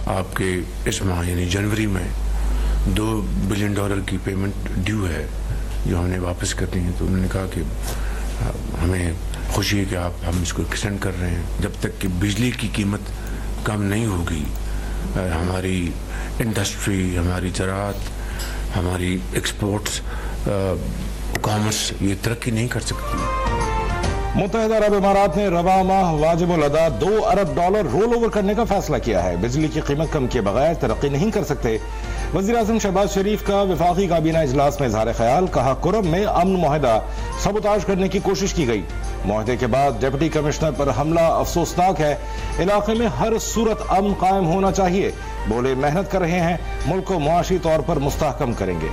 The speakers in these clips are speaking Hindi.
आपके इस माह यानी जनवरी में $2 बिलियन की पेमेंट ड्यू है जो हमने वापस करनी है। तो उन्होंने कहा कि हमें खुशी है कि हम इसको एक्सटेंड कर रहे हैं जब तक कि बिजली की कीमत कम नहीं होगी। हमारी इंडस्ट्री, हमारी ज़राअत, हमारी एक्सपोर्ट्स, कॉमर्स ये तरक्की नहीं कर सकती। मुत्तहिदा अरब इमारात ने रवा माह वाजिबुल अदा $2 अरब रोल ओवर करने का फैसला किया है। बिजली की कीमत कम किए बगैर तरक्की नहीं कर सकते। वज़ीर आज़म शहबाज शरीफ का वफाकी काबीना इजलास में इजहार ख्याल, कहा कुरब में अमन मुआहदा सबोताज करने की कोशिश की गई। मुआहदे के बाद डिप्टी कमिश्नर पर हमला अफसोसनाक है। इलाके में हर सूरत अमन कायम होना चाहिए। बोले मेहनत कर रहे हैं, मुल्क को मुआशी तौर पर मुस्तहकम करेंगे।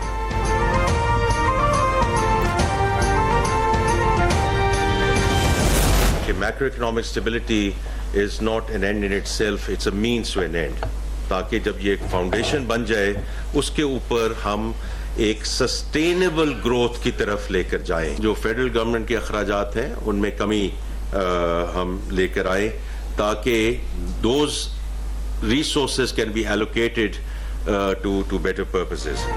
Macroeconomic stability is not an end in itself, it's a means to an end. ताकि जब ये एक फाउंडेशन बन जाए उसके ऊपर हम एक सस्टेनेबल ग्रोथ की तरफ लेकर जाएं। जो फेडरल गवर्नमेंट के अखराजात हैं उनमें कमी हम लेकर आए ताकि those resources can be allocated to better purposes.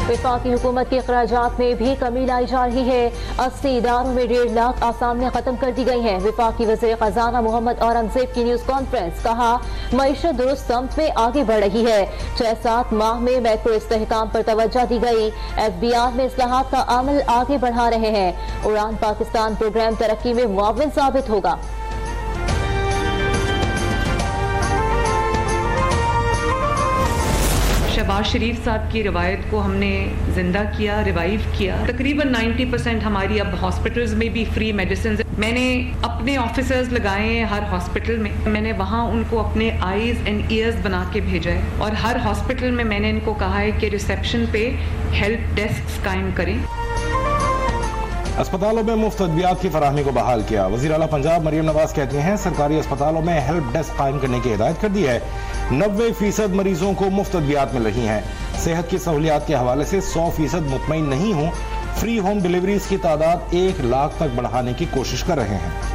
वफाकी हुकूमत के अखराजात में भी कमी लाई जा रही है। 80 इदारों में 1.5 लाख आसामियां खत्म कर दी गई हैं। वफाकी वज़ीर खजाना मोहम्मद औरंगजेब की न्यूज कॉन्फ्रेंस, कहा मईशत दुरुस्त सम्त में आगे बढ़ रही है। 6-7 माह में मैक्रो इस्तेहकाम पर तवज्जो दी गई। FBR में इस्लाहात का अमल आगे बढ़ा रहे हैं। उड़ान पाकिस्तान प्रोग्राम तरक्की में मुआविन साबित होगा। शहबाज शरीफ साहब की रिवायत को हमने जिंदा किया, रिवाइव किया। तकरीबन 90% हमारी अब हॉस्पिटल्स में भी फ्री मेडिसिन। मैंने अपने ऑफिसर्स लगाए हैं हर हॉस्पिटल में। मैंने वहाँ उनको अपने आईज एंड ईयर्स बना के भेजा है और हर हॉस्पिटल में मैंने इनको कहा है कि रिसेप्शन पे हेल्प डेस्क कायम करें। अस्पतालों में मुफ्त अद्वियात की फराहमी को बहाल किया। वज़ीर आला पंजाब मरियम नवाज कहती हैं सरकारी अस्पतालों में हेल्प डेस्क कायम करने की हिदायत कर दी है। 90% मरीजों को मुफ्त अद्वियात मिल रही हैं। सेहत की सहूलियात के हवाले से 100% मुतमईन नहीं हूँ। फ्री होम डिलीवरीज की तादाद 1 लाख तक बढ़ाने की कोशिश कर रहे हैं।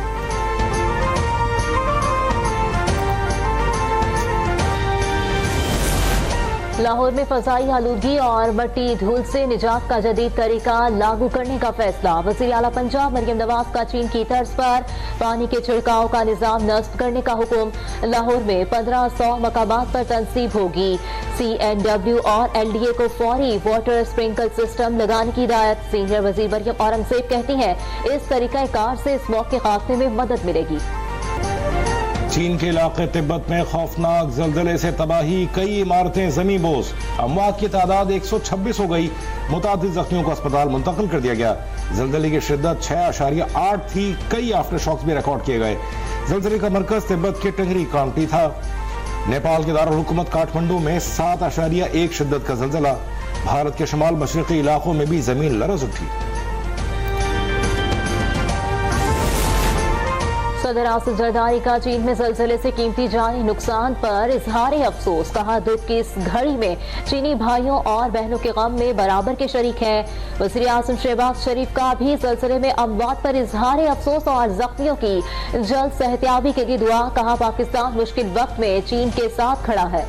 लाहौर में फजाई आलूगी और मट्टी धूल से निजात का जदीद तरीका लागू करने का फैसला। वज़ीर आला पंजाब मरियम नवाज का चीन की तर्ज पर पानी के छिड़काव का निजाम नस्ब करने का हुक्म। लाहौर में 1500 मकामात पर तंसीब होगी। CNW और LDA को फौरी वाटर स्प्रिंकल सिस्टम लगाने की हिदायत। सीनियर वज़ीर मरियम औरंगजेब कहती हैं इस तरीक़ाकार से इस मौके के खात्मे में मदद मिलेगी। चीन के इलाके तिब्बत में खौफनाक जल्जले से तबाही, कई इमारतें जमीन बोस। अमवात की तादाद 126 हो गई। मुतादिद जख्मियों को अस्पताल मुंतकिल कर दिया गया। जल्जले की शिद्दत 6.8 थी। कई आफ्टर शॉक्स भी रिकॉर्ड किए गए। जल्जले का मरकज तिब्बत के टेंगरी काउंटी था। नेपाल के दारुल हुकूमत काठमांडू में 7.1 शिद्दत का जल्जला। भारत के शुमाल मशरकी इलाकों में भी जमीन लरज उठी। सदर आसिफ जरदारी का चीन में जल्जले से कीमती जानी नुकसान पर इजहार अफसोस, कहा दुख की इस घड़ी में चीनी भाइयों और बहनों के गम में बराबर के शरीक हैं। वज़ीर आज़म शहबाज शरीफ का भी जल्जले में अमवात पर इजहार अफसोस और जख्मियों की जल्द सेहतियाबी के लिए दुआ, कहा पाकिस्तान मुश्किल वक्त में चीन के साथ खड़ा है।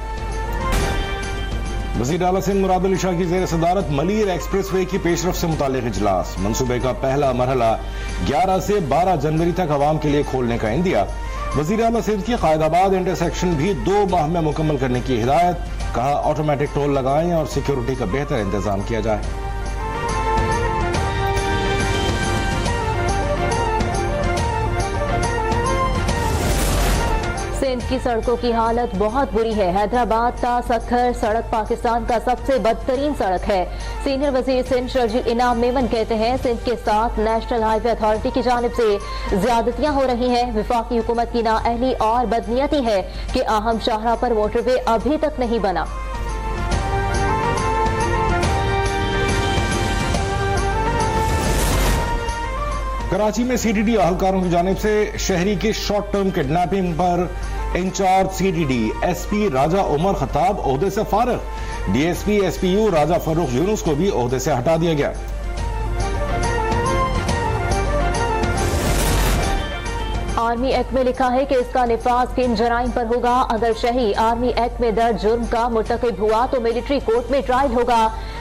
वज़ीर आला सिंध मुराद अली शाह की ज़ेर सदारत मलीर एक्सप्रेसवे की पेशरफ से मुतालिक इजलास। मंसूबे का पहला मरहला 11 से 12 जनवरी तक अवाम के लिए खोलने का इंदिया। वज़ीर आला सिंध की कायदाबाद इंटरसेक्शन भी 2 माह में मुकम्मल करने की हिदायत, कहा ऑटोमेटिक टोल लगाएं और सिक्योरिटी का बेहतर इंतजाम किया जाए। सिंध की सड़कों की हालत बहुत बुरी है। हैदराबाद का सखर सड़क पाकिस्तान का सबसे बदतरीन सड़क है। सीनियर वजीर सिंध शर्जील इनाम मेमन कहते हैं सिंध के साथ नेशनल हाईवे अथॉरिटी की जानिब से ज्यादतियां हो रही हैं। वफाकी हुकूमत की नाअहली और बदनीयती है कि अहम शाहरा पर मोटरवे अभी तक नहीं बना। कराची में CDD अहलकारों की जानिब से शहरी की शॉर्ट टर्म किडनैपिंग पर इंचार्ज CDD SP राजा उमर खताब ओहदे से फारिग। DSP SPU राजा फरूख यूनुस को भी ओहदे से हटा दिया गया। आर्मी एक्ट में लिखा है कि इसका निफाज किन जराइम पर होगा। अगर शही आर्मी एक्ट में दर्ज जुर्म का मुर्तकिब हुआ तो मिलिट्री कोर्ट में ट्रायल होगा।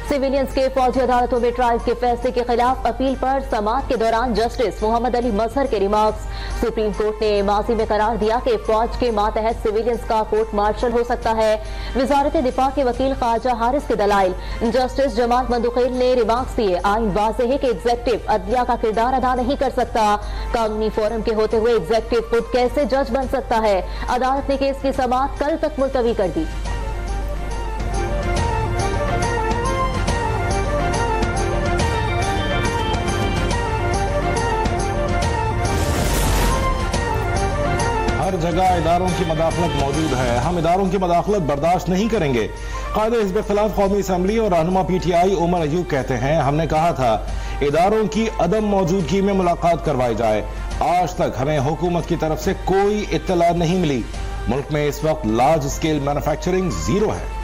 सिविलियंस के फौजी अदालतों में ट्रायल के फैसले के खिलाफ अपील पर समाअत के दौरान जस्टिस मोहम्मद अली मजहर के रिमार्क्स। सुप्रीम कोर्ट ने माजी में करार दिया कि फौज के मातहत सिविलियंस का कोर्ट मार्शल हो सकता है। वजारत दिफा के वकील ख्वाजा हारिस के दलाइल। जस्टिस जमात मंदुखेल ने रिमार्क्स दिए, आइन वाज़ेह है कि एग्जेक्टिव अदलिया का किरदार अदा नहीं कर सकता। कानूनी फोरम के होते हुए एग्जेक्टिव खुद कैसे जज बन सकता है। अदालत ने केस की समाअत कल तक मुलतवी कर दी। हर जगह इदारों की मदाखलत मौजूद है, हम इदारों की मदाखलत बर्दाश्त नहीं करेंगे। कायदे हिज़्ब इख्तिलाफ कौमी असम्बली और रहनुमा PTI उमर अयूब कहते हैं, हमने कहा था इदारों की अदम मौजूदगी में मुलाकात करवाई जाए। आज तक हमें हुकूमत की तरफ से कोई इत्तला नहीं मिली। मुल्क में इस वक्त लार्ज स्केल मैन्युफैक्चरिंग जीरो है।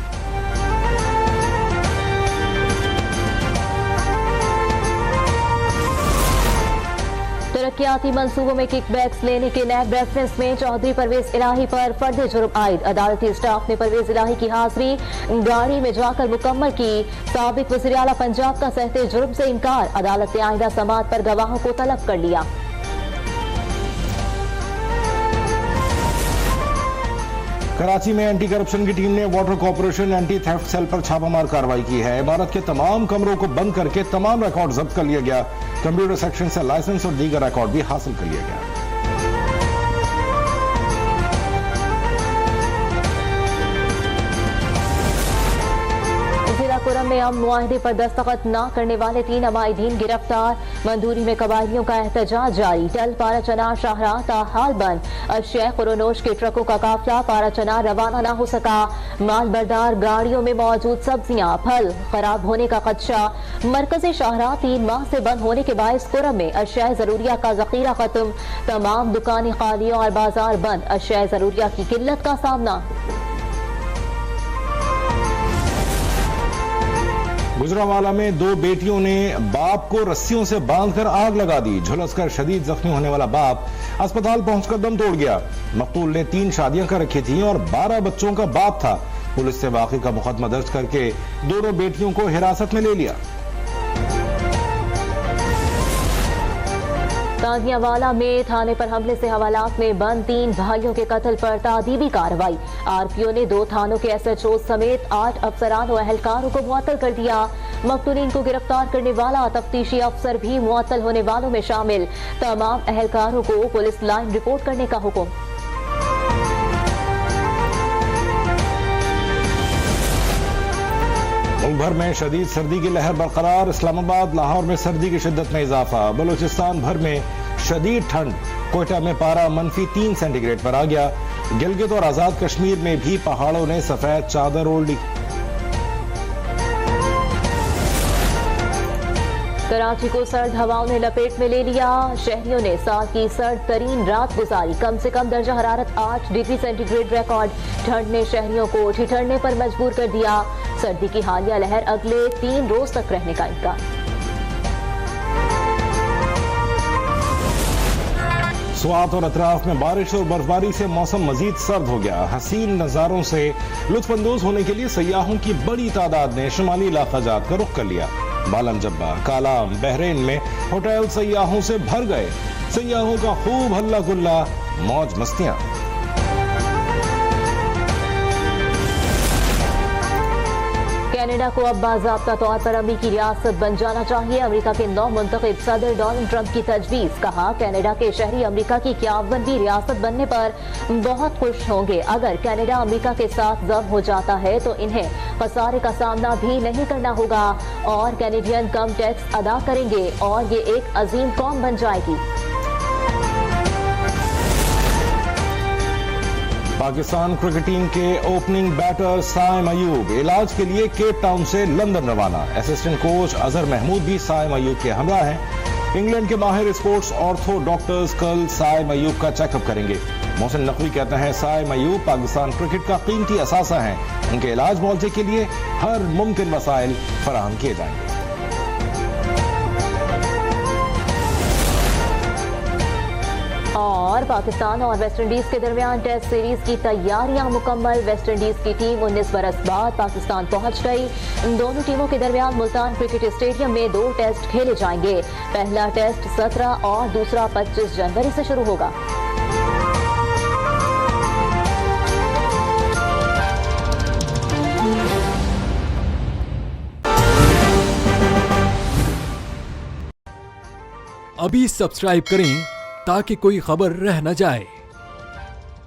तरक्याती मंसूबों में किकबैक्स लेने के नैब रेफरेंस में चौधरी परवेज इलाही पर फर्द जुर्म आयद। अदालती स्टाफ ने परवेज इलाही की हाजिरी गाड़ी में जाकर मुकम्मल की। साबिक वज़ीर आला पंजाब का सहते जुर्म से इनकार। अदालत ने आइंदा समाअत पर गवाहों को तलब कर लिया। कराची में एंटी करप्शन की टीम ने water corporation anti theft cell पर छापामार कार्रवाई की है। इमारत के तमाम कमरों को बंद करके तमाम रिकॉर्ड जब्त कर लिया गया। कंप्यूटर सेक्शन से लाइसेंस और दीगर रिकॉर्ड भी हासिल कर लिया गया। कुरम में अमन मुआहदे पर दस्तखत न करने वाले 3 अमायदीन गिरफ्तार। मंदूरी में कबायलियों का एहतजाज जारी। टल पारा चनार शाहराह ताहाल बंद। अशिया खुरोनोश के ट्रकों का काफिला पारा चनार रवाना न हो सका। माल बरदार गाड़ियों में मौजूद सब्जियां फल खराब होने का खदशा। मरकजी शाहराह 3 माह से बंद होने के बायस कुरम में अशिया जरूरिया का जखीरा खत्म। तमाम दुकानें खाली और बाजार बंद। अशिया जरूरिया की किल्लत का सामना। गुजरांवाला में 2 बेटियों ने बाप को रस्सियों से बांधकर आग लगा दी। झुलसकर शदीद जख्मी होने वाला बाप अस्पताल पहुंचकर दम तोड़ गया। मकतूल ने 3 शादियां कर रखी थी और 12 बच्चों का बाप था। पुलिस ने वाकई का मुकदमा दर्ज करके दोनों बेटियों को हिरासत में ले लिया। ताजियावाला में थाने पर हमले से हवालात में बंद 3 भाइयों के कत्ल पर तादीबी कार्रवाई। आरपीओ ने 2 थानों के SHO समेत 8 अफसरान और अहलकारों को मुअत्तल कर दिया। मकतूलीन को गिरफ्तार करने वाला तफ्तीशी अफसर भी मुअत्तल होने वालों में शामिल। तमाम अहलकारों को पुलिस लाइन रिपोर्ट करने का हुक्म। मुल्क भर में शदीद सर्दी की लहर बरकरार। इस्लामाबाद लाहौर में सर्दी की शिद्दत में इजाफा। बलूचिस्तान भर में शदीद ठंड। कोयटा में पारा -3 सेंटीग्रेड पर आ गया। गिलगित और आजाद कश्मीर में भी पहाड़ों ने सफेद चादर ओढ़ ली। कराची को सर्द हवाओं ने लपेट में ले लिया। शहरियों ने साल की सर्द तरीन रात गुजारी। कम से कम दर्जा हरारत 8 डिग्री सेंटीग्रेड रिकॉर्ड। ठंड ने शहरियों को ठिठुरने पर मजबूर कर दिया। सर्दी की हालिया लहर अगले 3 रोज तक रहने का इम्कान। स्वात और अतराफ में बारिश और बर्फबारी से मौसम मजीद सर्द हो गया। हसीन नजारों से लुत्फानंदोज होने के लिए सयाहों की बड़ी तादाद ने शुमाली इलाका जात का रुख कर लिया। बालम जब्बा, कालाम, बहरीन में होटल सयाहों से भर गए। सयाहों का खूब हल्ला गुल्ला, मौज मस्तियां। कनाडा को अब बाज़ाब्ता तौर पर अमेरिकी रियासत बन जाना चाहिए। अमेरिका के नौ मुंतखब सदर डोनाल्ड ट्रंप की तजवीज़। कहा, कनाडा के शहरी अमेरिका की 51वीं रियासत बनने पर बहुत खुश होंगे। अगर कनाडा अमेरिका के साथ जब्त हो जाता है तो इन्हें खसारे का सामना भी नहीं करना होगा और कैनेडियन कम टैक्स अदा करेंगे और ये एक अजीम कौम बन जाएगी। पाकिस्तान क्रिकेट टीम के ओपनिंग बैटर साइम अयूब इलाज के लिए केप टाउन से लंदन रवाना। असिस्टेंट कोच अजहर महमूद भी साइम अयूब के हमरा हैं। इंग्लैंड के माहिर स्पोर्ट्स ऑर्थो डॉक्टर्स कल साइम अयूब का चेकअप करेंगे। मोहसिन नकवी कहते हैं, साइम अयूब पाकिस्तान क्रिकेट का कीमती असासा हैं। उनके इलाज मुआवजे के लिए हर मुमकिन वसाइल फराहम किए जाएंगे। और पाकिस्तान और वेस्टइंडीज के दरमियान टेस्ट सीरीज की तैयारियां मुकम्मल। वेस्टइंडीज की टीम 19 बरस बाद पाकिस्तान पहुंच गई। दोनों टीमों के दरमियान मुल्तान क्रिकेट स्टेडियम में 2 टेस्ट खेले जाएंगे। पहला टेस्ट 17 और दूसरा 25 जनवरी से शुरू होगा। अभी सब्सक्राइब करें ताकि कोई खबर रह न जाए।